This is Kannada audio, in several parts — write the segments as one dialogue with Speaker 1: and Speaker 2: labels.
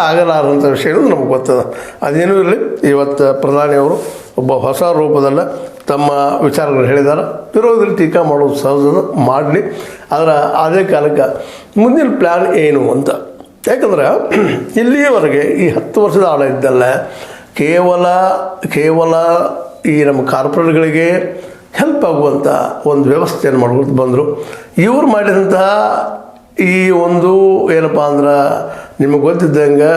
Speaker 1: ಆಗಲಾರಂಥ ವಿಷಯಗಳು ನಮಗೆ ಗೊತ್ತದ. ಅದೇನೂ ಇರಲಿ, ಇವತ್ತು ಪ್ರಧಾನಿಯವರು ಒಬ್ಬ ಹೊಸ ರೂಪದಲ್ಲ ತಮ್ಮ ವಿಚಾರಗಳು ಹೇಳಿದ್ದಾರೆ. ವಿರೋಧದಲ್ಲಿ ಟೀಕಾ ಮಾಡೋದು ಸಹಜದ, ಮಾಡಲಿ. ಆದರೆ ಅದೇ ಕಾಲಕ್ಕೆ ಮುಂದಿನ ಪ್ಲ್ಯಾನ್ ಏನು ಅಂತ. ಯಾಕಂದ್ರೆ ಇಲ್ಲಿಯವರೆಗೆ ಈ 10 ವರ್ಷದ ಆಡಳಿತದಲ್ಲ ಕೇವಲ ಈ ನಮ್ಮ ಕಾರ್ಪೊರೇಟ್ಗಳಿಗೆ ಹೆಲ್ಪ್ ಆಗುವಂಥ ಒಂದು ವ್ಯವಸ್ಥೆಯನ್ನು ಮಾಡ್ಕೊಳ್ತಾ ಬಂದರು. ಇವರು ಮಾಡಿದಂತಹ ಈ ಒಂದು ಏನಪ್ಪ ಅಂದ್ರೆ ನಿಮಗೆ ಗೊತ್ತಿದ್ದಂಗೆ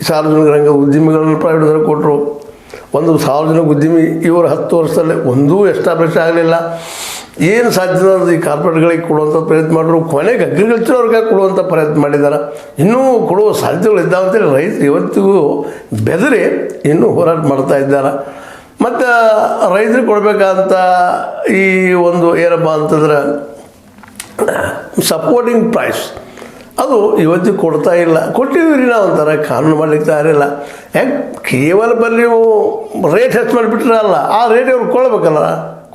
Speaker 1: ಸಾರ್ವಜನಿಕ ರಂಗದ ಉದ್ಯಮಿಗಳನ್ನು ಪ್ರೈವೇಟ್ ಕೊಟ್ಟರು. ಒಂದು ಸಾರ್ವಜನಿಕ ಉದ್ಯಮಿ ಇವರು 10 ವರ್ಷದಲ್ಲಿ ಒಂದೂ ಎಸ್ಟಾಬ್ಲಿಷ್ ಆಗಲಿಲ್ಲ. ಏನು ಸಾಧ್ಯ ಈ ಕಾರ್ಪೊರೇಟ್ಗಳಿಗೆ ಕೊಡುವಂಥ ಪ್ರಯತ್ನ ಮಾಡಿದ್ರು. ಕೊನೆಗೆ ಅಗ್ರಿಕಲ್ಚರ್ ಅವ್ರಿಗೆ ಕೊಡುವಂಥ ಪ್ರಯತ್ನ ಮಾಡಿದ್ದಾರೆ. ಇನ್ನೂ ಕೊಡುವ ಸಾಧ್ಯತೆಗಳಿದ್ದಾವಂತೇಳಿ ರೈತರು ಇವತ್ತಿಗೂ ಬೆದರಿ ಇನ್ನೂ ಹೋರಾಟ ಮಾಡ್ತಾ ಇದ್ದಾರೆ. ಮತ್ತು ರೈತರಿಗೆ ಕೊಡಬೇಕಂತ ಈ ಒಂದು ಏನಪ್ಪ ಅಂತಂದ್ರೆ ಸಪೋರ್ಟಿಂಗ್ ಪ್ರೈಸ್ ಅದು ಇವತ್ತಿಗೆ ಕೊಡ್ತಾ ಇಲ್ಲ. ಕೊಟ್ಟಿದ್ದೀರಿ ನಾವು ಅಂತಾರೆ, ಕಾನೂನು ಮಾಡಲಿಕ್ಕೆ ತಯಾರಿಲ್ಲ. ಯಾಕೆ ಕೇವಲ ಬಲ್ಲಿ ನೀವು ರೇಟ್ ಹೆಚ್ಚು ಮಾಡಿಬಿಟ್ರಲ್ಲ, ಆ ರೇಟ್ ಅವ್ರು ಕೊಡ್ಬೇಕಲ್ಲ,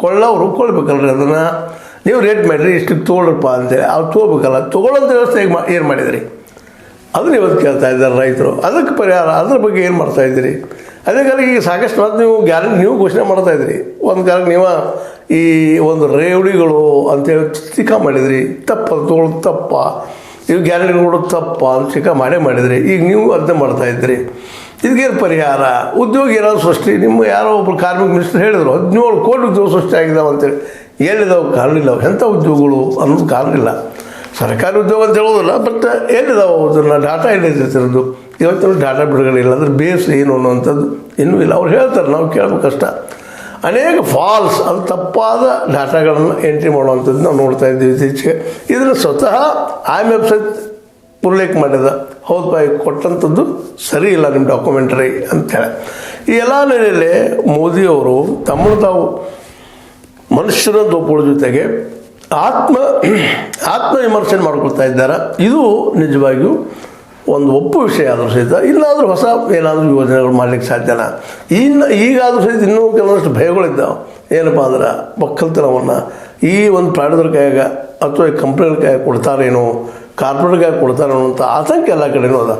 Speaker 1: ಕೊಳ್ಳೋರು ಕೊಡ್ಬೇಕಲ್ರಿ. ಅದನ್ನು ನೀವು ರೇಟ್ ಮಾಡಿರಿ, ಇಷ್ಟಕ್ಕೆ ತೊಗೊಳ್ರಪ್ಪ ಅಂತೇಳಿ ಅವ್ರು ತೊಗೋಬೇಕಲ್ಲ. ತೊಗೊಳ್ಳೋಂಥ ವ್ಯವಸ್ಥೆ ಏನು ಮಾಡಿದಿರಿ ಅದನ್ನು ಇವತ್ತು ಕೇಳ್ತಾ ಇದ್ದಾರೆ ರೈತರು. ಅದಕ್ಕೆ ಪರಿಹಾರ ಅದ್ರ ಬಗ್ಗೆ ಏನು ಮಾಡ್ತಾಯಿದ್ದೀರಿ? ಅದೇ ಕಾಲಕ್ಕೆ ಈಗ ಸಾಕಷ್ಟು ಮಾತು ನೀವು ಗ್ಯಾರಂಟಿ ನೀವು ಘೋಷಣೆ ಮಾಡ್ತಾಯಿದ್ರಿ. ಒಂದು ಕಾಲಕ್ಕೆ ನೀವು ಈ ಒಂದು ರೇವಡಿಗಳು ಅಂತೇಳಿ ಟೀಕಾ ಮಾಡಿದ್ರಿ. ತಪ್ಪ ತೊಗೊಳ್ಳೋದು ತಪ್ಪ, ಇವು ಗ್ಯಾರಂಟಿ ಕೊಡೋದು ತಪ್ಪ ಅಂತ ಟೀಕಾ ಮಾಡಿದ್ರಿ. ಈಗ ನೀವು ಅದನ್ನೇ ಮಾಡ್ತಾಯಿದ್ರಿ. ಇದಕ್ಕೇನು ಪರಿಹಾರ? ಉದ್ಯೋಗ ಏನಾದ್ರು ಸೃಷ್ಟಿ, ನಿಮ್ಮ ಯಾರೋ ಒಬ್ಬರು ಕಾರ್ಮಿಕ ಮಿನಿಸ್ಟರ್ ಹೇಳಿದರು 17 ಕೋಟಿ ಉದ್ಯೋಗ ಸೃಷ್ಟಿ ಆಗಿದ್ದಾವೆ ಅಂತೇಳಿ. ಎಲ್ಲಿದ್ದಾವೆ? ಕಾರಣಿಲ್ಲ. ಎಂಥ ಉದ್ಯೋಗಗಳು ಅನ್ನೋದು ಕಾರಣಿಲ್ಲ. ಸರ್ಕಾರಿ ಉದ್ಯೋಗ ಅಂತ ಹೇಳೋದಿಲ್ಲ, ಬಟ್ ಎಲ್ಲಿದ್ದಾವೆ ಅದನ್ನು ಡಾಟಾ ಎಲ್ಲಿರ್ತಿರೋದು? ಇವತ್ತಿನ ಡಾಟಾ ಬಿಡುಗಡೆ ಇಲ್ಲ. ಅದ್ರ ಬೇಸ್ ಏನು ಅನ್ನುವಂಥದ್ದು ಇನ್ನೂ ಇಲ್ಲ. ಅವ್ರು ಹೇಳ್ತಾರೆ, ನಾವು ಕೇಳಬೇಕಷ್ಟ. ಅನೇಕ ಫಾಲ್ಸ್, ಅದು ತಪ್ಪಾದ ಡಾಟಾಗಳನ್ನು ಎಂಟ್ರಿ ಮಾಡುವಂಥದ್ದು ನಾವು ನೋಡ್ತಾ ಇದ್ದೀವಿ ಇತ್ತೀಚೆಗೆ. ಇದನ್ನು ಸ್ವತಃ IMF ಉಲ್ಲೇಖ ಮಾಡಿದ. ಹೌದಪ್ಪ, ಕೊಟ್ಟಂಥದ್ದು ಸರಿ ಇಲ್ಲ ನಿಮ್ಮ ಡಾಕ್ಯುಮೆಂಟರಿ ಅಂತೇಳಿ. ಈ ಎಲ್ಲ ನೆಲೆಯಲ್ಲಿ ಮೋದಿಯವರು ತಮ್ಮನ್ನು ತಾವು ಮನುಷ್ಯರನ್ನು ಒಪ್ಪುವ ಜೊತೆಗೆ ಆತ್ಮ ವಿಮರ್ಶೆ ಮಾಡ್ಕೊಳ್ತಾ ಇದ್ದಾರೆ. ಇದು ನಿಜವಾಗಿಯೂ ಒಂದು ಒಪ್ಪು ವಿಷಯ ಆದರೂ ಸಹಿತ ಇನ್ನಾದರೂ ಹೊಸ ಏನಾದರೂ ಯೋಜನೆಗಳು ಮಾಡಲಿಕ್ಕೆ ಸಾಧ್ಯನ? ಈಗಾದರೂ ಸಹಿತ ಇನ್ನೂ ಕೆಲವೊಂದಷ್ಟು ಭಯಗಳಿದ್ದಾವೆ. ಏನಪ್ಪ ಅಂದ್ರೆ ಒಕ್ಕಲ್ತನವನ್ನು ಈ ಒಂದು ಪ್ರಾಣಿಗಳ ಕೈಯಾಗ ಅಥವಾ ಕಂಪ್ನಿಗಳ ಕೈಯಾಗ ಕೊಡ್ತಾರೇನೋ, ಕಾರ್ಪೊರೇಟ್ ಕೈಯಾಗ ಕೊಡ್ತಾರೇನೋ ಅಂತ ಆತಂಕ ಎಲ್ಲ ಕಡೆನೂ ಅದ.